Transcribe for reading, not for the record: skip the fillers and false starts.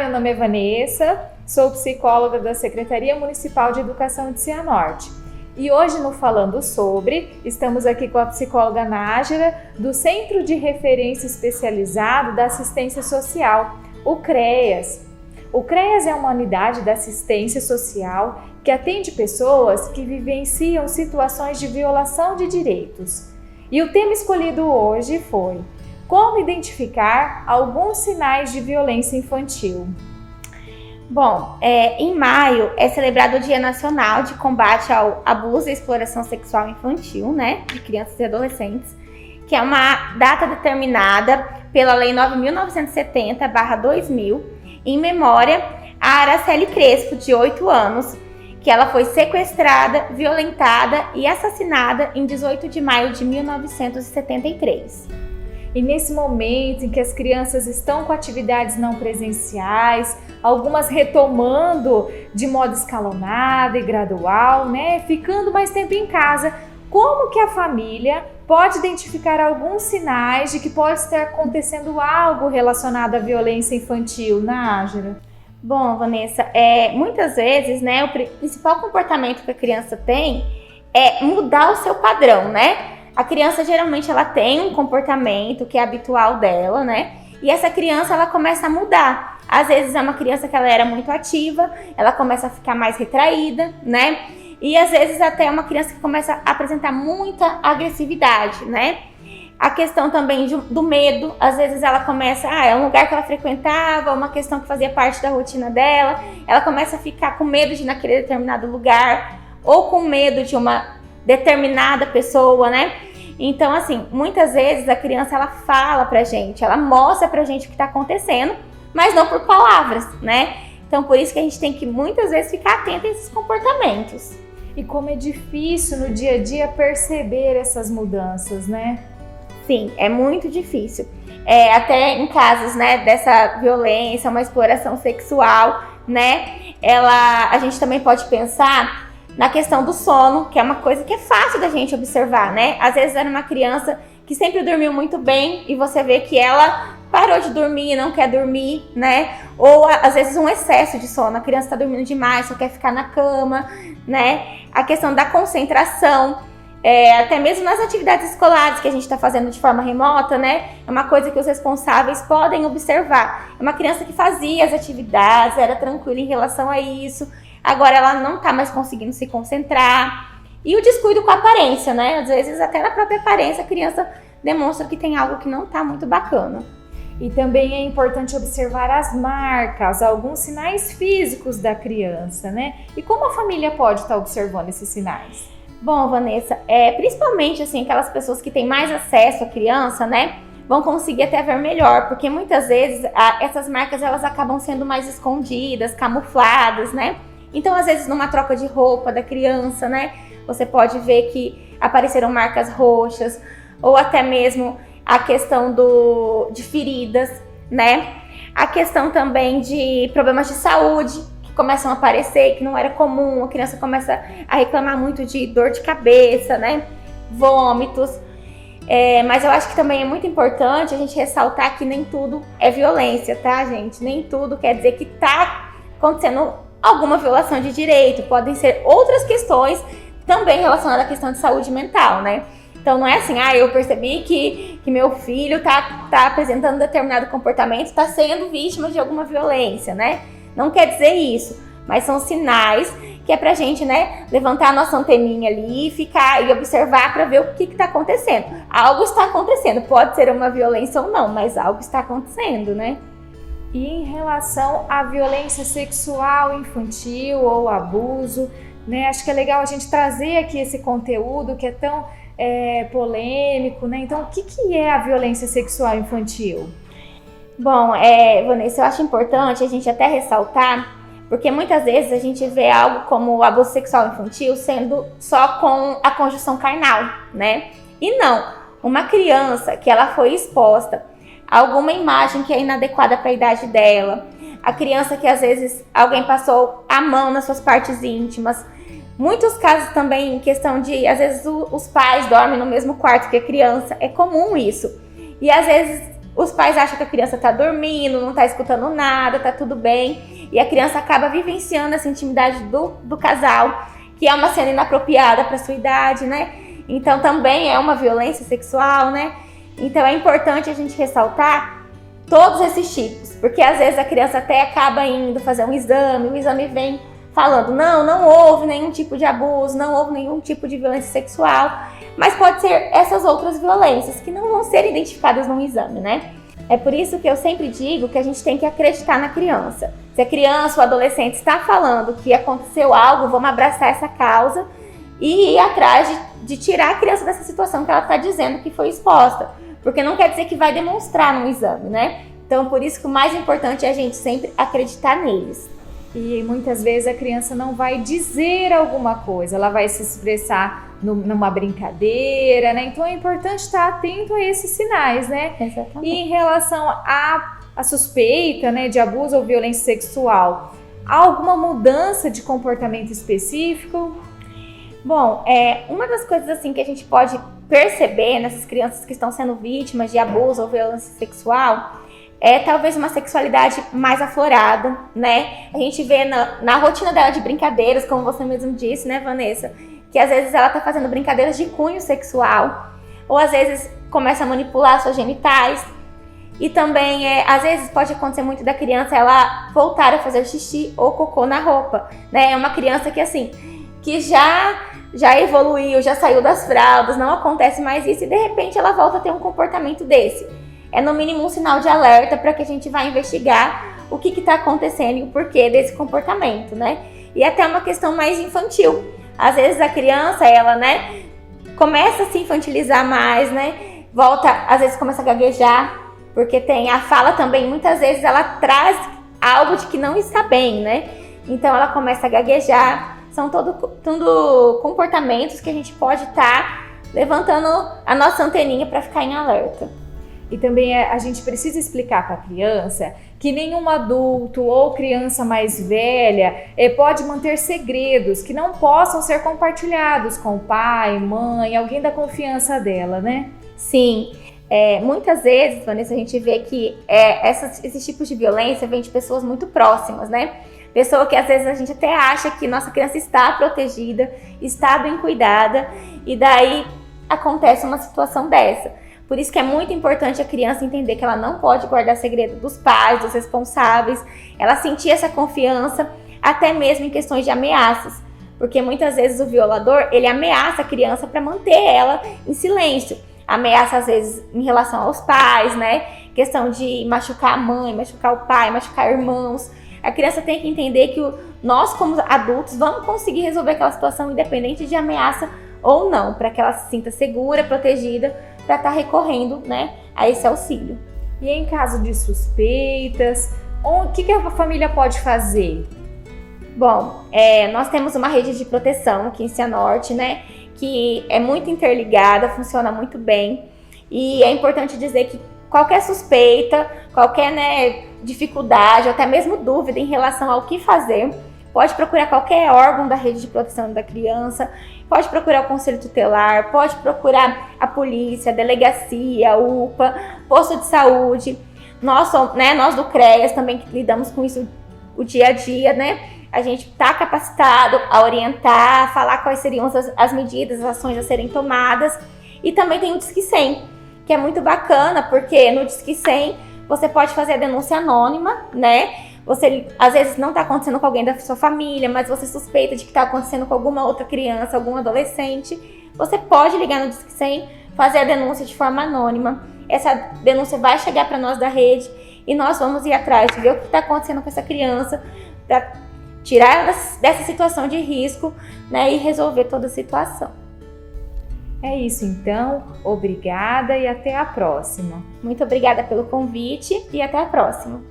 meu nome é Vanessa, sou psicóloga da Secretaria Municipal de Educação de Cianorte. E hoje no Falando Sobre, estamos aqui com a psicóloga Nájera, do Centro de Referência Especializado da Assistência Social, o CREAS. O CREAS é uma unidade da assistência social que atende pessoas que vivenciam situações de violação de direitos. E o tema escolhido hoje foi: como identificar alguns sinais de violência infantil? Bom, em maio é celebrado o Dia Nacional de Combate ao Abuso e Exploração Sexual Infantil, né, de crianças e adolescentes, que é uma data determinada pela Lei 9.970/2000, em memória a Araceli Crespo, de 8 anos, que ela foi sequestrada, violentada e assassinada em 18 de maio de 1973. E nesse momento em que as crianças estão com atividades não presenciais, algumas retomando de modo escalonado e gradual, né, ficando mais tempo em casa, como que a família pode identificar alguns sinais de que pode estar acontecendo algo relacionado à violência infantil, Nájera? Bom, Vanessa, muitas vezes, né, o principal comportamento que a criança tem é mudar o seu padrão, né? A criança geralmente ela tem um comportamento que é habitual dela, né? E essa criança ela começa a mudar. Às vezes é uma criança que ela era muito ativa, ela começa a ficar mais retraída, né? E às vezes até é uma criança que começa a apresentar muita agressividade, né? A questão também do medo, às vezes ela começa, é um lugar que ela frequentava, uma questão que fazia parte da rotina dela, ela começa a ficar com medo de ir naquele determinado lugar, ou com medo de uma determinada pessoa, né? Então, assim, muitas vezes a criança ela fala pra gente, ela mostra pra gente o que tá acontecendo, mas não por palavras, né? Então, por isso que a gente tem que muitas vezes ficar atento a esses comportamentos. E como é difícil no dia a dia perceber essas mudanças, né? Sim, é muito difícil. Até em casos, né, dessa violência, uma exploração sexual, né? A gente também pode pensar na questão do sono, que é uma coisa que é fácil da gente observar, né? Às vezes era uma criança que sempre dormiu muito bem e você vê que ela parou de dormir, não quer dormir, né? Ou às vezes um excesso de sono, a criança está dormindo demais, só quer ficar na cama, né? A questão da concentração, até mesmo nas atividades escolares que a gente está fazendo de forma remota, né? É uma coisa que os responsáveis podem observar. É uma criança que fazia as atividades, era tranquila em relação a isso. Agora ela não está mais conseguindo se concentrar. E o descuido com a aparência, né? Às vezes até na própria aparência a criança demonstra que tem algo que não está muito bacana. E também é importante observar as marcas, alguns sinais físicos da criança, né? E como a família pode estar observando esses sinais? Bom, Vanessa, principalmente assim, aquelas pessoas que têm mais acesso à criança, né? Vão conseguir até ver melhor, porque muitas vezes essas marcas elas acabam sendo mais escondidas, camufladas, né? Então, às vezes, numa troca de roupa da criança, né? Você pode ver que apareceram marcas roxas, ou até mesmo a questão de feridas, né? A questão também de problemas de saúde que começam a aparecer, que não era comum. A criança começa a reclamar muito de dor de cabeça, né? Vômitos. Mas eu acho que também é muito importante a gente ressaltar que nem tudo é violência, tá, gente? Nem tudo quer dizer que tá acontecendo alguma violação de direito, podem ser outras questões também relacionadas à questão de saúde mental, né? Então não é assim, eu percebi que meu filho tá apresentando determinado comportamento, tá sendo vítima de alguma violência, né? Não quer dizer isso, mas são sinais que é pra gente, né, levantar a nossa anteninha ali e ficar e observar para ver o que tá acontecendo. Algo está acontecendo, pode ser uma violência ou não, mas algo está acontecendo, né? E em relação à violência sexual infantil ou abuso, né? Acho que é legal a gente trazer aqui esse conteúdo que é tão polêmico, né? Então, o que é a violência sexual infantil? Bom, Vanessa, eu acho importante a gente até ressaltar, porque muitas vezes a gente vê algo como o abuso sexual infantil sendo só com a conjunção carnal, né? E não, uma criança que ela foi exposta alguma imagem que é inadequada para a idade dela, a criança que às vezes alguém passou a mão nas suas partes íntimas, muitos casos também em questão de, às vezes os pais dormem no mesmo quarto que a criança, é comum isso, e às vezes os pais acham que a criança está dormindo, não está escutando nada, está tudo bem, e a criança acaba vivenciando essa intimidade do casal, que é uma cena inapropriada para sua idade, né? Então também é uma violência sexual, né? Então é importante a gente ressaltar todos esses tipos, porque às vezes a criança até acaba indo fazer um exame, o exame vem falando, não houve nenhum tipo de abuso, não houve nenhum tipo de violência sexual, mas pode ser essas outras violências que não vão ser identificadas no exame, né? É por isso que eu sempre digo que a gente tem que acreditar na criança. Se a criança ou adolescente está falando que aconteceu algo, vamos abraçar essa causa e ir atrás de tirar a criança dessa situação que ela está dizendo que foi exposta. Porque não quer dizer que vai demonstrar no exame, né? Então, por isso que o mais importante é a gente sempre acreditar neles. E muitas vezes a criança não vai dizer alguma coisa, ela vai se expressar numa brincadeira, né? Então é importante estar atento a esses sinais, né? Exatamente. E em relação à suspeita, né, de abuso ou violência sexual, há alguma mudança de comportamento específico? Bom, uma das coisas assim que a gente pode perceber nessas crianças que estão sendo vítimas de abuso ou violência sexual é talvez uma sexualidade mais aflorada, né? A gente vê na rotina dela de brincadeiras, como você mesmo disse, né, Vanessa? Que às vezes ela tá fazendo brincadeiras de cunho sexual, ou às vezes começa a manipular suas genitais. E também, às vezes, pode acontecer muito da criança ela voltar a fazer xixi ou cocô na roupa, né? É uma criança que, assim, que já evoluiu, já saiu das fraldas, não acontece mais isso e, de repente, ela volta a ter um comportamento desse. É, no mínimo, um sinal de alerta para que a gente vá investigar o que está acontecendo e o porquê desse comportamento, né? E até uma questão mais infantil. Às vezes, a criança, ela, né, começa a se infantilizar mais, né? Volta, às vezes, começa a gaguejar, porque tem a fala também, muitas vezes ela traz algo de que não está bem, né? Então ela começa a gaguejar. São tudo comportamentos que a gente pode estar levantando a nossa anteninha para ficar em alerta. E também a gente precisa explicar para a criança que nenhum adulto ou criança mais velha pode manter segredos que não possam ser compartilhados com o pai, mãe, alguém da confiança dela, né? Sim. Muitas vezes, Vanessa, a gente vê que esses tipos de violência vêm de pessoas muito próximas, né? Pessoa que às vezes a gente até acha que nossa criança está protegida, está bem cuidada, e daí acontece uma situação dessa. Por isso que é muito importante a criança entender que ela não pode guardar segredo dos pais, dos responsáveis, ela sentir essa confiança, até mesmo em questões de ameaças. Porque muitas vezes o violador, ele ameaça a criança para manter ela em silêncio. Ameaça, às vezes, em relação aos pais, né? Questão de machucar a mãe, machucar o pai, machucar irmãos. A criança tem que entender que nós, como adultos, vamos conseguir resolver aquela situação independente de ameaça ou não, para que ela se sinta segura, protegida, para estar recorrendo, né, a esse auxílio. E em caso de suspeitas, o que a família pode fazer? Bom, nós temos uma rede de proteção aqui em Cianorte, né, que é muito interligada, funciona muito bem. E é importante dizer que qualquer suspeita, qualquer, né, dificuldade, ou até mesmo dúvida em relação ao que fazer, pode procurar qualquer órgão da rede de proteção da criança, pode procurar o conselho tutelar, pode procurar a polícia, a delegacia, a UPA, posto de saúde. Nós do CREAS também que lidamos com isso o dia a dia, né? A gente está capacitado a orientar, a falar quais seriam as medidas, as ações a serem tomadas. E também tem o Disque 100, que é muito bacana, porque no Disque 100 você pode fazer a denúncia anônima, né? Você, às vezes, não está acontecendo com alguém da sua família, mas você suspeita de que está acontecendo com alguma outra criança, algum adolescente. Você pode ligar no Disque 100, fazer a denúncia de forma anônima. Essa denúncia vai chegar para nós da rede e nós vamos ir atrás de ver o que está acontecendo com essa criança para tirar ela dessa situação de risco, né, e resolver toda a situação. É isso então, obrigada e até a próxima. Muito obrigada pelo convite e até a próxima.